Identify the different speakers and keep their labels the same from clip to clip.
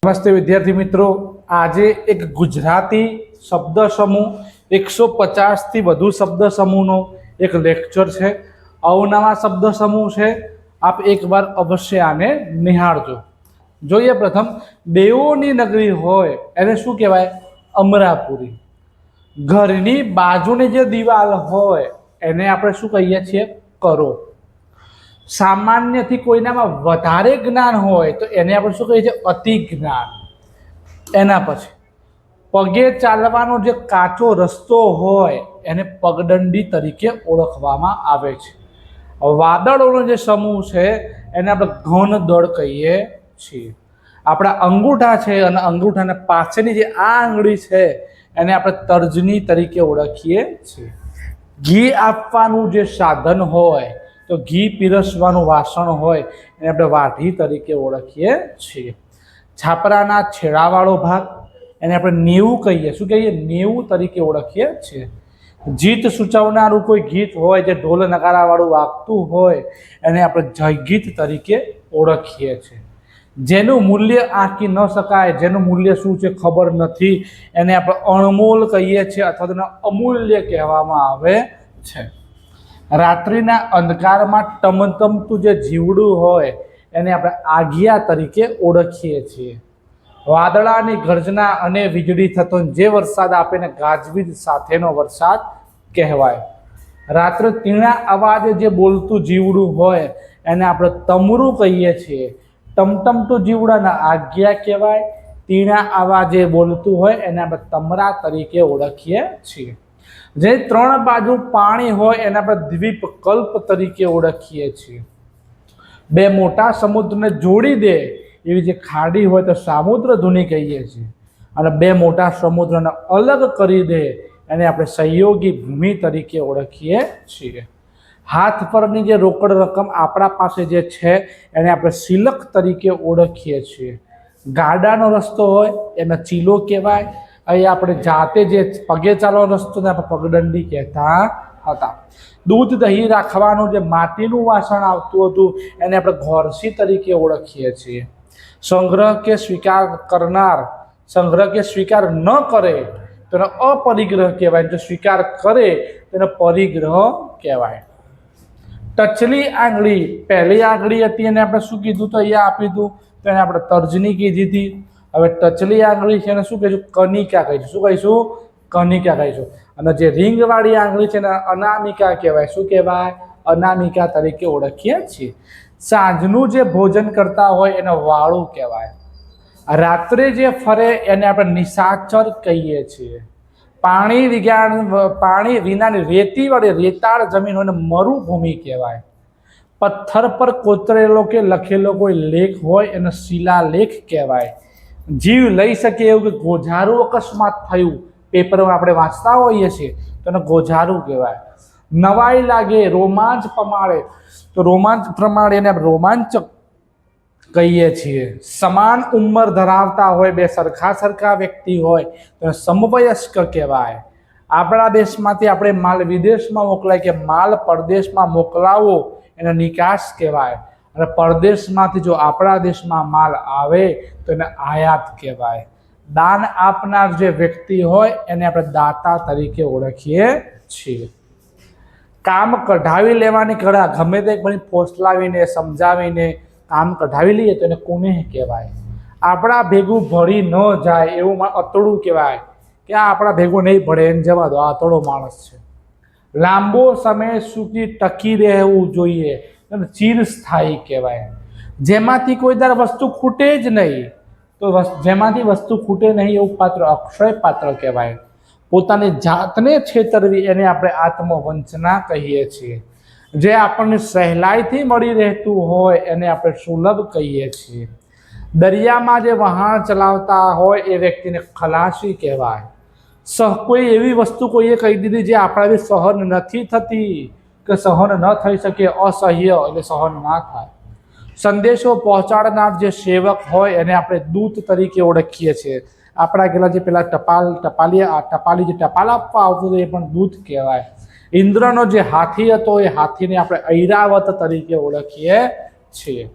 Speaker 1: નમસ્તે વિદ્યાર્થી મિત્રો, આજે એક ગુજરાતી શબ્દ સમૂહ 150 થી વધુ શબ્દ સમૂહનો એક લેક્ચર છે. અવનવા શબ્દ સમૂહ છે. આપ એકવાર અવશ્ય આને નિહાળજો. જોઈએ પ્રથમ, દેવોની નગરી હોય એને શું કહેવાય? અમરાપુરી. ઘરની બાજુની જે દિવાલ હોય એને આપણે શું કહીએ છીએ? કરો. સામાન્યથી કોઈનામાં વધારે જ્ઞાન હોય તો એને આપણે શું કહીએ છીએ? અતિ જ્ઞાન. એના પછી પગે ચાલવાનો જે કાચો રસ્તો હોય એને પગદંડી તરીકે ઓળખવામાં આવે છે. વાદળોનો જે સમૂહ છે એને આપણે ઘન દળ કહીએ છીએ. આપણા અંગૂઠા છે અને અંગૂઠાના પાછળની જે આ આંગળી છે એને આપણે તર્જની તરીકે ઓળખીએ છીએ. ઘી આપવાનું જે સાધન હોય તો ઘી પીરસવાનું વાસણ હોય એને આપણે વાઢી તરીકે ઓળખીએ છીએ. છાપરાના છેડાવાળો ભાગ એને આપણે નેવું કહીએ. શું કહીએ? નેવું તરીકે ઓળખીએ છીએ. જીત સૂચવનારું કોઈ ગીત હોય જે ઢોલ નગારાવાળું વાગતું હોય એને આપણે જયગીત તરીકે ઓળખીએ છીએ. જેનું મૂલ્ય આંકી ન શકાય, જેનું મૂલ્ય શું છે ખબર નથી, એને આપણે અણમોલ કહીએ છીએ અથવા તો અમૂલ્ય કહેવામાં આવે છે. રાત્રિના અંધકારમાં ટમટમતું જે જીવડું હોય એને આપણે આગિયા તરીકે ઓળખીએ છીએ. વાદળાની ગર્જના અને વીજળી થતો જે વરસાદ આપે ને ગાજવીજ સાથેનો વરસાદ કહેવાય. રાત્રે તીણા અવાજે જે બોલતું જીવડું હોય એને આપણે તમરું કહીએ છીએ. ટમટમતું જીવડાના આજ્ઞા કહેવાય. તીણા અવાજે બોલતું હોય એને આપણે તમરા તરીકે ઓળખીએ છીએ. જે ત્રણ બાજુ પાણી હોય એને આપણે દ્વીપકલ્પ તરીકે ઓળખીએ છીએ. બે મોટા સમુદ્રને જોડી દે એવી જે ખાડી હોય તો સામુદ્રધુની કહીએ છીએ. અને બે મોટા સમુદ્રને અલગ કરી દે એને આપણે સહયોગી ભૂમિ તરીકે ઓળખીએ છીએ. હાથ પરની જે રોકડ રકમ આપણા પાસે જે છે એને આપણે સિલક તરીકે ઓળખીએ છીએ. ગાડાનો રસ્તો હોય એને ચીલો કહેવાય. અહીં આપણે જાતે જે પગે ચાલવાનો રસ્તો ને આપણે પગદંડી કહેતા હતા. દૂધ દહીં રાખવાનું જે માટીનું વાસણ આવતું હતું એને આપણે ઘોરસી તરીકે ઓળખીએ છીએ. સંગ્રહ કે સ્વીકાર કરનાર સંગ્રહ કે સ્વીકાર ન કરે તો એનો અપરિગ્રહ કહેવાય. જો સ્વીકાર કરે તો એનો પરિગ્રહ કહેવાય. ટચલી આંગળી, પહેલી આંગળી હતી એને આપણે શું કીધું? તો અહીંયા આપી દીધું તો એને આપણે તર્જની કીધી હતી. હવે ટચલી આંગળી છે એને શું કહીશું? કનિકા કહીશું. શું કહીશું? કનિકા કહીશું. અને જે રીંગવાળી આંગળી છે એને અનામિકા કહેવાય. શું કહેવાય? અનામિકા તરીકે ઓળખીએ છીએ. સાંજનું જે ભોજન કરતા હોય એને વાળું કહેવાય. રાત્રે જે ફરે એને આપણે નિશાચર કહીએ છીએ. પાણી વિનાની રેતીવાળી રેતાળ જમીન હોય ને મરુભૂમિ કહેવાય. પથ્થર પર કોતરેલો કે લખેલો કોઈ લેખ હોય એને શિલાલેખ કહેવાય. જીવ લઈ શકે એવું કે ગોઝારું અકસ્માત થયું, પેપરમાં આપણે વાંચતા હોઈએ છીએ તો એને ગોઝારું કહેવાય. નવાઈ લાગે, રોમાંચ પમાડે તો રોમાંચ પ્રમાણે એને રોમાંચક કહીએ છીએ. સમાન ઉંમર ધરાવતા હોય, બે સરખા વ્યક્તિ હોય તો સમવયસ્ક કહેવાય. આપણા દેશમાંથી આપણે માલ વિદેશમાં મોકલાય કે માલ પરદેશમાં મોકલાવો એને નિકાસ કહેવાય. અને પરદેશમાંથી જો આપણા દેશમાં માલ આવે તો એને આયાત કહેવાય. દાન આપનાર જે વ્યક્તિ હોય એને આપણે દાતા તરીકે ઓળખીએ છીએ. કામ કઢાવી લેવાની કળા, ગમે તે બની ફોસલાવીને સમજાવીને કામ કઢાવી લઈએ તો એને કુનેહ કહેવાય. આપણા ભેગું ભળી ન જાય એવું અતડું કહેવાય કે આ આપણા ભેગું નહીં ભળે એને જવા દો, આ અતડો માણસ છે. લાંબો સમય સુધી ટકી રહેવું જોઈએ ચિરસ્થાયી કહેવાય. જેમાંથી કોઈ દર વસ્તુ ખૂટે જ નહીં તો જેમાંથી વસ્તુ ખૂટે નહીં એવું પાત્ર અક્ષય પાત્ર કહેવાય. પોતાની જાતને છેતરવી એને આપણે આત્મવંચના કહીએ છીએ. જે આપણને સહેલાઈથી મળી રહેતું હોય એને આપણે સુલભ કહીએ છીએ. દરિયામાં જે વહાણ ચલાવતા હોય એ વ્યક્તિને ખલાસી કહેવાય. કોઈ એવી વસ્તુ કોઈએ કહી દીધી જે આપણાથી સહન નથી થતી કે સહન ન થઈ શકે, અસહ્ય એટલે સહન ના થાય. સંદેશો પહોંચાડનાર જે સેવક હોય એને આપણે દૂત તરીકે ઓળખીએ છીએ. આપણા ગયેલા જે પેલા ટપાલી જે ટપાલ આપવા આવતું હતું એ પણ દૂત કહેવાય. ઇન્દ્રનો જે હાથી હતો એ હાથીને આપણે ઐરાવત તરીકે ઓળખીએ છીએ.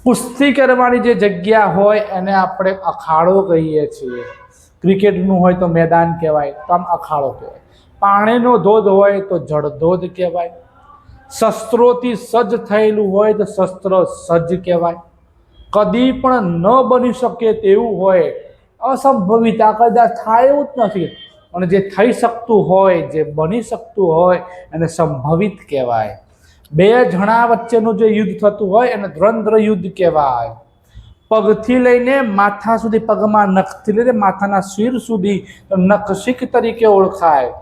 Speaker 1: કુસ્તી કરવાની જે જગ્યા હોય એને આપણે અખાડો કહીએ છીએ. ક્રિકેટનું હોય તો મેદાન કહેવાય, તો આમ અખાડો કહેવાય. પાણીનો ધોધ હોય તો જળધોધ કહેવાય. શસ્ત્રોથી સજ્જ થયેલું હોય તો શસ્ત્ર સજ્જ કહેવાય. કદી પણ ન બની શકે તેવું હોય, અસંભવિત, આ કદાચ થાય એવું જ નથી, અને જે થઈ શકતું હોય, જે બની શકતું હોય એને સંભવિત કહેવાય. બે જણા વચ્ચેનું જે યુદ્ધ થતું હોય એને દ્વંદ્વ યુદ્ધ કહેવાય. પગથી લઈને માથા સુધી, પગમાં નખથી લઈને માથાના શિર સુધી નખશીક તરીકે ઓળખાય.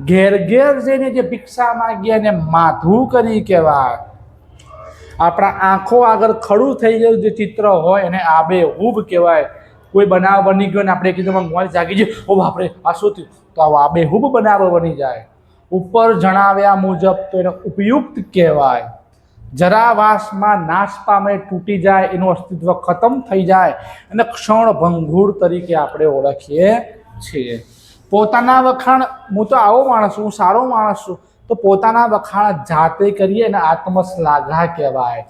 Speaker 1: ઘેર ઘેર જઈને જે ભિક્ષા માંગી એને માધું કરી કહેવાય. આપણા આંખો આગળ ખડું થઈ ગયું જે ચિત્ર હોય એને આબેહૂબ કહેવાય. કોઈ બનાવ બની ગયો ને આપણે કીધું મોબાઈલ જાગી જાય, ઓ બાપરે આ શું થયું, તો આ આબેહૂબ બનાવ બની જાય. ઉપર જણાવ્યા મુજબ તો એને ઉપયુક્ત કહેવાય. જરાવાસમાં નાશ પામે, તૂટી જાય, એનું અસ્તિત્વ ખતમ થઈ જાય અને ક્ષણ ભંગુર તરીકે આપણે ઓળખીએ છીએ. પોતાના વખાણ, હું તો આવો માણસ છું, હું સારો માણસ છું, તો પોતાના વખાણ જાતે કરીએ અને આત્મશ્લાઘા કહેવાય.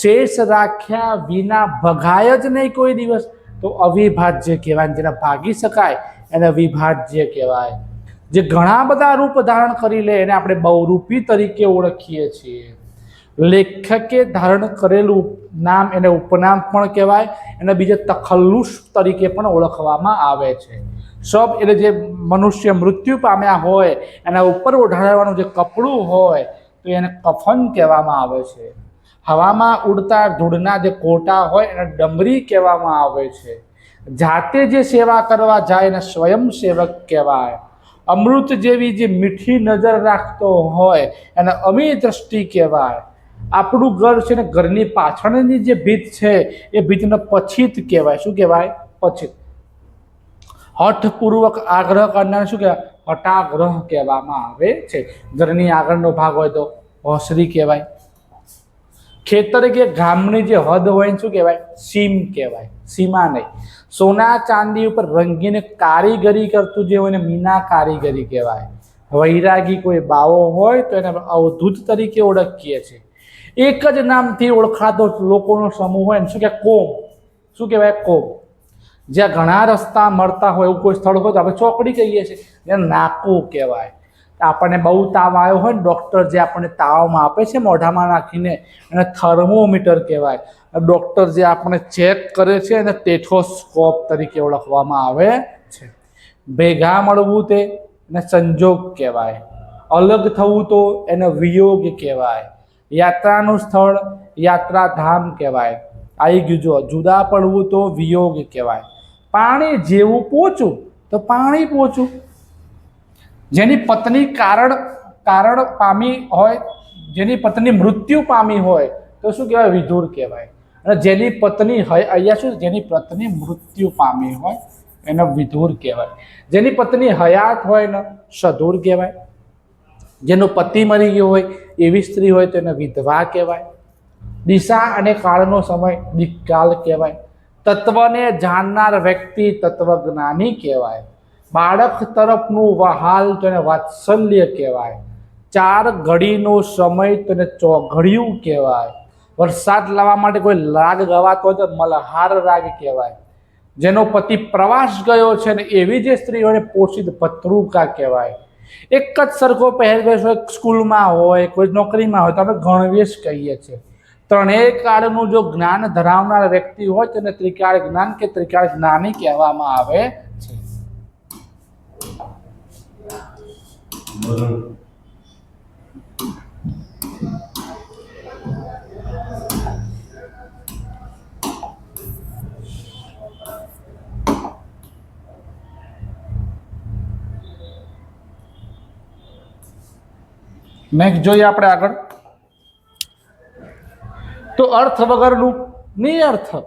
Speaker 1: શેષ રાખ્યા વિના ભગાય જ નહીં કોઈ દિવસ, તો અવિભાજ્ય કહેવાય. જેને ભાગી શકાય એને વિભાજ્ય કહેવાય. જે ઘણા બધા રૂપ ધારણ કરી લે એને આપણે બહુરૂપી તરીકે ઓળખીએ છીએ. લેખકે ધારણ કરેલું નામ એને ઉપનામ પણ કહેવાય. એને બીજે તખલ્લુસ તરીકે પણ ઓળખવામાં આવે છે. સબ એટલે જે મનુષ્ય મૃત્યુ પામ્યા હોય એના ઉપર ઓઢાડવાનું જે કપડું હોય તો એને કફન કહેવામાં આવે છે. હવામાં ઉડતા ધૂળના જે કોટા હોય એને ડમરી કહેવામાં આવે છે. જાતે જે સેવા કરવા જાય એને સ્વયંસેવક કહેવાય. અમૃત જેવી જે મીઠી નજર રાખતો હોય એને અમી દ્રષ્ટિ કહેવાય. આપણું ઘર છે ને, ઘરની પાછળની જે ભીત છે એ ભીતને પછીત કહેવાય. શું કહેવાય? પછીત. હઠપૂર્વક આગ્રહ કરનાર શું કહેવાય? હઠાગ્રહ કહેવામાં આવે છે. ઘરની આગળનો ભાગ હોય તો હોસરી કહેવાય. ખેતર કે ગામની જે હદ હોય એને શું કહેવાય? સીમ કહેવાય. સીમા નહીં. સોના ચાંદી ઉપર રંગીને કારીગરી કરતું જે હોય ને મીના કારીગરી કહેવાય. વૈરાગી કોઈ બાવો હોય તો એને અવધૂત તરીકે ઓળખીએ છીએ. એક જ નામથી ઓળખાતો લોકોનો સમૂહ હોય ને શું કહેવાય? કોમ. શું કહેવાય? કોમ. જ્યાં ઘણા રસ્તા મળતા હોય એવું કોઈ સ્થળ હોય તો આપણે ચોકડી કહીએ છીએ, જ્યાં નાકું કહેવાય. આપણને બહુ તાવ આવ્યો હોય ને, ડૉક્ટર જે આપણને તાવમાં આપે છે મોઢામાં નાખીને, એને થર્મોમીટર કહેવાય. ડૉક્ટર જે આપણને ચેક કરે છે એને ટેથોસ્કોપ તરીકે ઓળખવામાં આવે છે. ભેગા મળવું તે એને સંજોગ કહેવાય. અલગ થવું તો એને વિયોગ કહેવાય. યાત્રાનું સ્થળ યાત્રાધામ કહેવાય. આવી ગયું. જો જુદા પડવું તો વિયોગ કહેવાય. પાણી જેવું પોચું તો પાણી પોચું. જેની પત્ની કારણ પામી હોય, જેની પત્ની મૃત્યુ પામી હોય તો શું કહેવાય? વિધુર કહેવાય. અને જેની પત્ની અહીંયા શું, જેની પત્ની મૃત્યુ પામી હોય એને વિધુર કહેવાય. જેની પત્ની હયાત હોય ને સધુર કહેવાય. જેનો પતિ મરી ગયો હોય એવી સ્ત્રી હોય તો એને વિધવા કહેવાય. દિશા અને કાળનો સમય દિક્કાલ કહેવાય. તત્વને જાણનાર વ્યક્તિ તત્વજ્ઞાની કહેવાય. બાળક તરફનું વહાલ તો એને વાત્સલ્ય કહેવાય. 4 ઘડીનો સમય તો એને ચોઘડિયું કહેવાય. વરસાદ લાવવા માટે કોઈ રાગ ગવાતો હોય તો મલ્હાર રાગ કહેવાય. જેનો પતિ પ્રવાસ ગયો છે ને એવી જે સ્ત્રી હોય પોષિત ભત્રુકા કહેવાય. એક જ સરખો પહેરવેશ હોય, સ્કૂલમાં હોય, કોઈ નોકરીમાં હોય તો આપણે ગણવેશ કહીએ છીએ. ત્રણેય કાળનું જો જ્ઞાન ધરાવનાર વ્યક્તિ હોય તેને ત્રિકાળ જ્ઞાન કે ત્રિકાળ જ્ઞાની કહેવામાં આવે છે. નેક્સ્ટ જોઈએ આપણે આગળ. તો અર્થ વગરનું નિરર્થક.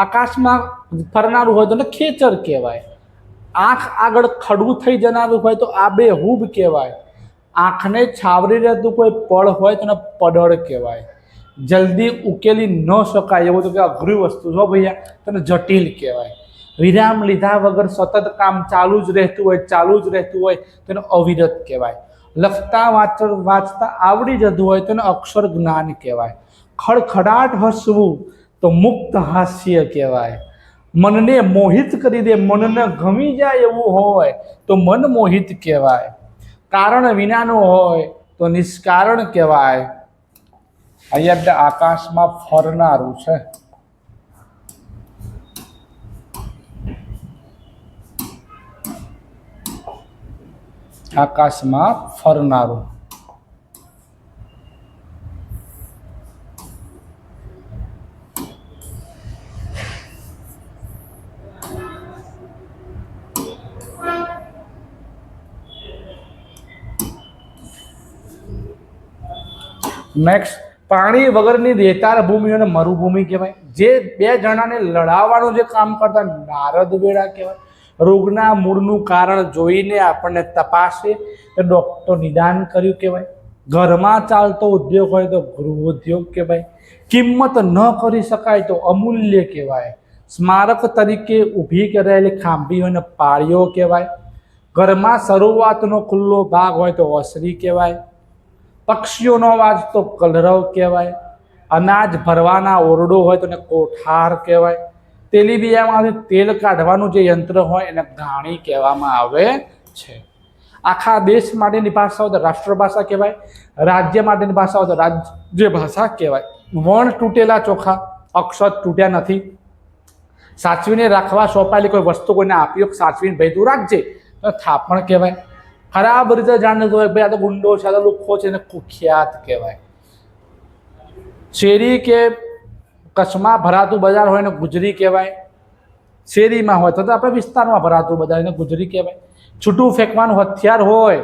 Speaker 1: આકાશમાં ફરનારું હોય તો ખેચર કહેવાય. આંખ આગળ ખડું થઈ જનારું હોય તો આબેહૂબ કહેવાય. આંખને છાવરી રહેતું કોઈ પળ હોય તો પડળ કહેવાય. જલ્દી ઉકેલી ન શકાય એવું તો કે અઘરી વસ્તુ છો ભૈયા તેને જટિલ કહેવાય. વિરામ લીધા વગર સતત કામ ચાલુ જ રહેતું હોય તેને અવિરત કહેવાય. લખતા વાંચતા આવડી જતું હોય તેને અક્ષર જ્ઞાન કહેવાય. ખડખડાટ હસવું તો મુક્ત હાસ્ય કહેવાય. મનને મોહિત કરી દે, મનને ગમી જાય એવું હોય તો મન મોહિત કહેવાય. કારણ વિનાનું હોય તો નિષ્કારણ કહેવાય. અહીંયા આકાશમાં ફરનારું છે. આકાશમાં ફરનારું. નેક્સ્ટ, પાણી વગરની રેતાળ ભૂમિ અને મરુભૂમિ કહેવાય. જે બે જણાને લડાવવાનું જે કામ કરતા નારદ વેળા કહેવાય. રોગના મૂળનું કારણ જોઈને આપણને તપાસે તો ડૉક્ટર નિદાન કર્યું કહેવાય. ઘરમાં ચાલતો ઉદ્યોગ હોય તો ગૃહ ઉદ્યોગ કહેવાય. કિંમત ન કરી શકાય તો અમૂલ્ય કહેવાય. સ્મારક તરીકે ઊભી કરાયેલી ખાંભી અને પાળીઓ કહેવાય. ઘરમાં શરૂઆતનો ખુલ્લો ભાગ હોય તો ઓસરી કહેવાય. પક્ષીઓનો અવાજ તો કલરવ કહેવાય. અનાજ ભરવાના ઓરડો હોય તો એને કોઠાર કહેવાય. તેલીબિયામાંથી તેલ કાઢવાનું જે યંત્ર હોય એને ઘાણી કહેવામાં આવે છે. આખા દેશ માટેની ભાષા હોય તો રાષ્ટ્રભાષા કહેવાય. રાજ્ય માટેની ભાષા હોય તો રાજ્ય ભાષા કહેવાય. વણ તૂટેલા ચોખા, અક્ષર તૂટ્યા નથી. સાચવીને રાખવા સોંપાયેલી કોઈ વસ્તુ કોઈને આપી સાચવીને ભાઈ તું રાખજે તો થાપણ કહેવાય. ખરાબ રીતે જાણતો હોય ભાઈ આ તો ગુંડો છે, આ તો લુખ્ખો છે, એને કુખ્યાત કહેવાય. શેરી કે કચ્છમાં ભરાતું બજાર હોય ને ગુજરી કહેવાય. શેરીમાં હોય તો આપણે વિસ્તારમાં ભરાતું બજાર એને ગુજરી કહેવાય. છૂટું ફેંકવાનું હથિયાર હોય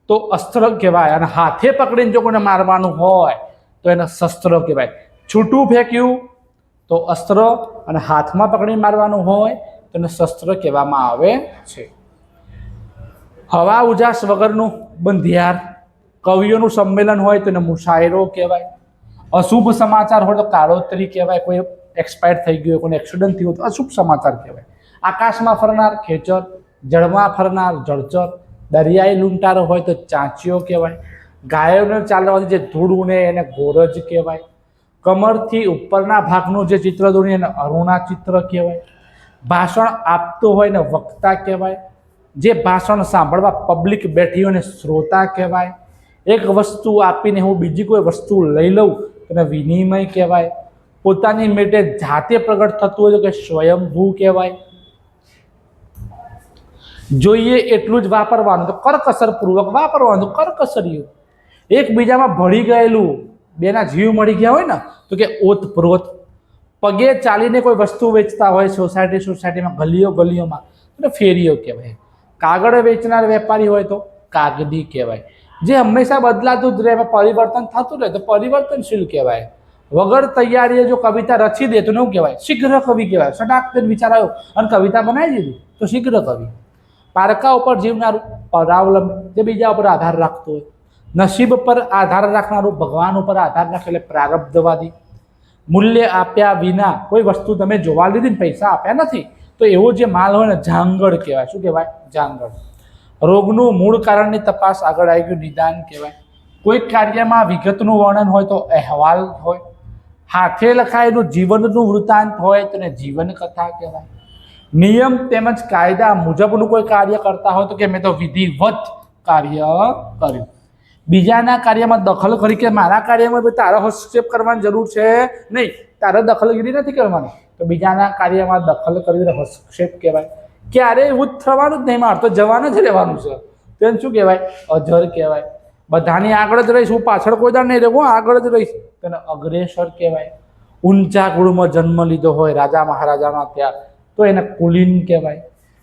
Speaker 1: તો અસ્ત્ર કહેવાય. અને હાથે પકડીને જો કોઈને મારવાનું હોય તો એને શસ્ત્ર કહેવાય. છૂટું ફેંક્યું તો અસ્ત્ર અને હાથમાં પકડીને મારવાનું હોય તો એને શસ્ત્ર કહેવામાં આવે છે. હવા ઉજાસ વગરનું બંધિયાર. કવિઓનું સંમેલન હોય તો એને મુશાયરો કહેવાય. અશુભ સમાચાર હોય તો કાળોતરી કહેવાય. કોઈ એક્સપાયર થઈ ગયું, કોઈને એક્સિડન્ટ થયું તો અશુભ સમાચાર કહેવાય. આકાશમાં ફરનાર ખેચર, જળમાં ફરનાર જળચર, દરિયાઈ લૂંટારો હોય તો ચાંચીઓ કહેવાય. ગાયોને ચાલવાથી જે ધૂળ ઉડે એને ગોરજ કહેવાય. કમરથી ઉપરના ભાગનું જે ચિત્ર દોરીએ એને અરુણા ચિત્ર કહેવાય. ભાષણ આપતો હોય ને વક્તા કહેવાય. જે ભાષણ સાંભળવા પબ્લિક બેઠી હોય ને શ્રોતા કહેવાય. એક વસ્તુ આપીને હું બીજી કોઈ વસ્તુ લઈ લઉં તેને વિનિમય કહેવાય. પોતાની મેટે જાતે પ્રગટ થતું હોય તો કે સ્વયંભૂ કહેવાય. જોઈએ એટલું જ વાપરવાનું તો કરકસરપૂર્વક વાપરવાનું, કરકસરિયું. એકબીજામાં ભળી ગયેલું બેના જીવ મળી ગયા હોય ને તો કે ઓતપ્રોત. પગે ચાલીને કોઈ વસ્તુ વેચતા હોય સોસાયટીમાં, ગલીઓમાં તો ફેરીઓ કહેવાય. કાગળ વેચનાર વેપારી હોય તો કાગદી કહેવાય. જે હંમેશા બદલાતું જ રહે, એમાં પરિવર્તન થતું રહે તો પરિવર્તનશીલ કહેવાય. વગર તૈયારીએ જો કવિતા રચી દે તો શું કહેવાય? શીઘ્ર કવિ કહેવાય. સટાક વિચાર આવ્યો અને કવિતા બનાવી દીધી તો શીઘ્ર કવિ. પારકા ઉપર જીવનારું પરાવલંબી, જે બીજા ઉપર આધાર રાખતું હોય. નસીબ પર આધાર રાખનારું ભગવાન ઉપર આધાર રાખે એટલે પ્રારબ્ધવાદી. મૂલ્ય આપ્યા વિના કોઈ વસ્તુ તમે જોવા લીધી ને પૈસા આપ્યા નથી તો એવો જે માલ હોય ને જાંગડ કહેવાય. શું કહેવાય? જાંગડ. રોગનું મૂળ કારણની તપાસ આગળ આવી ગયું નિદાન કહેવાય. કોઈ કાર્યમાં વિગતનું વર્ણન હોય તો અહેવાલ હોય. હાથે લખાયેલું જીવનનું વૃત્તાંત હોય તો એને જીવન કથા કહેવાય. નિયમ તેમજ કાયદા મુજબનું કોઈ કાર્ય કરતા હોય તો કે મેં તો વિધિવત કાર્ય કર્યું. બીજાના કાર્યમાં દખલ કરી કે મારા કાર્યમાં તારો હસ્તક્ષેપ કરવાની જરૂર છે નહીં, તારે દખલગીરી નથી કરવાની તો બીજાના કાર્યમાં દખલ કરીને હસ્તક્ષેપ કહેવાય. ક્યારેય એવું જ થવાનું જ નહીં, મારે તો જવાનું જ રહેવાનું છે તેને શું કહેવાય? અજર કહેવાય. બધાની આગળ જ રહીશ, હું પાછળ કોઈ દાડ નહીં રહું, આગળ જ રહીશ તેને અગ્રેસર કહેવાય. ઊંચા કુળમાં જન્મ લીધો હોય રાજા મહારાજાના ત્યાં તો એને કુલીન કહેવાય.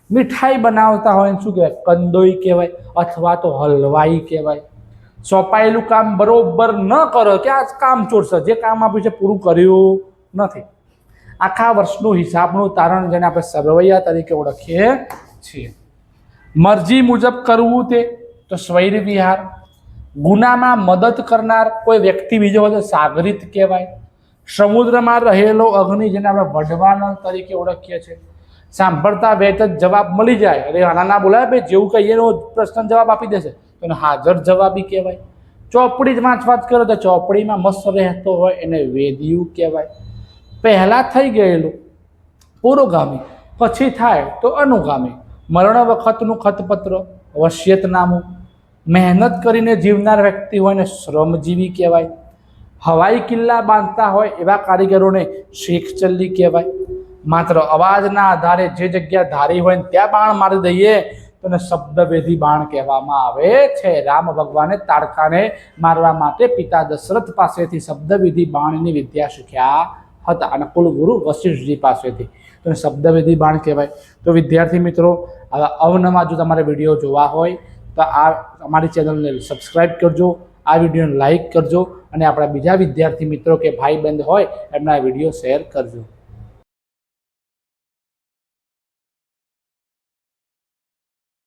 Speaker 1: મીઠાઈ બનાવતા હોય શું કહેવાય? કંદોઈ કહેવાય અથવા તો હલવાઈ કહેવાય. સોંપાયેલું કામ બરોબર ન કરો કે આ કામ ચોરશે, જે કામ આપ્યું છે પૂરું કર્યું નથી. આખા વર્ષનું હિસાબનું તારણ જેને આપણે સરવૈયા તરીકે ઓળખીએ છીએ. મરજી મુજબ કરવું તે તો સ્વૈર વિહાર. ગુનામાં મદદ કરનાર કોઈ વ્યક્તિ બીજો હોય તો સાગરીત કહેવાય. સમુદ્રમાં રહેલો અગ્નિ જેને આપણે વઢવાણ તરીકે ઓળખીએ છીએ. સાંભળતા વેત જ જવાબ મળી જાય, અરે આના ના બોલાય ભાઈ, જેવું કહીએ એનો પ્રશ્ન જવાબ આપી દેશે તો એને હાજર જવાબી કહેવાય. ચોપડી જ વાંચવાત કરો તો ચોપડીમાં મસ્ત રહેતો હોય એને વેદિયું કહેવાય. પહેલાં થઈ ગયેલું પુરોગામી, પછી થાય તો અનુગામી. મરણ વખતનું ખતપત્ર, વસિયતનામું. મહેનત કરીને જીવનાર વ્યક્તિ હોય ને શ્રમજીવી કહેવાય. હવાઈ કિલ્લા બાંધતા હોય એવા કારીગરોને શેખ ચલ્લી કહેવાય. માત્ર અવાજના આધારે જે જગ્યા ધારી હોય ને ત્યાં બાણ મારી દઈએ તો એને શબ્દવેધી બાણ કહેવામાં આવે છે. રામ ભગવાને તાડકાને મારવા માટે પિતા દશરથ પાસેથી શબ્દવિધિ બાણની વિદ્યા શીખ્યા હતા અને કુલગુરુ વશિષ્ઠજી પાસેથી, તો એને શબ્દવિધિ બાણ કહેવાય. તો વિદ્યાર્થી મિત્રો, આવા અવનવા જો તમારે વિડીયો જોવા હોય તો આ અમારી ચેનલને સબસ્ક્રાઈબ કરજો, આ વિડીયોને લાઈક કરજો અને આપણા બીજા વિદ્યાર્થી મિત્રો કે ભાઈ બંધ હોય એમના વિડીયો શેર કરજો.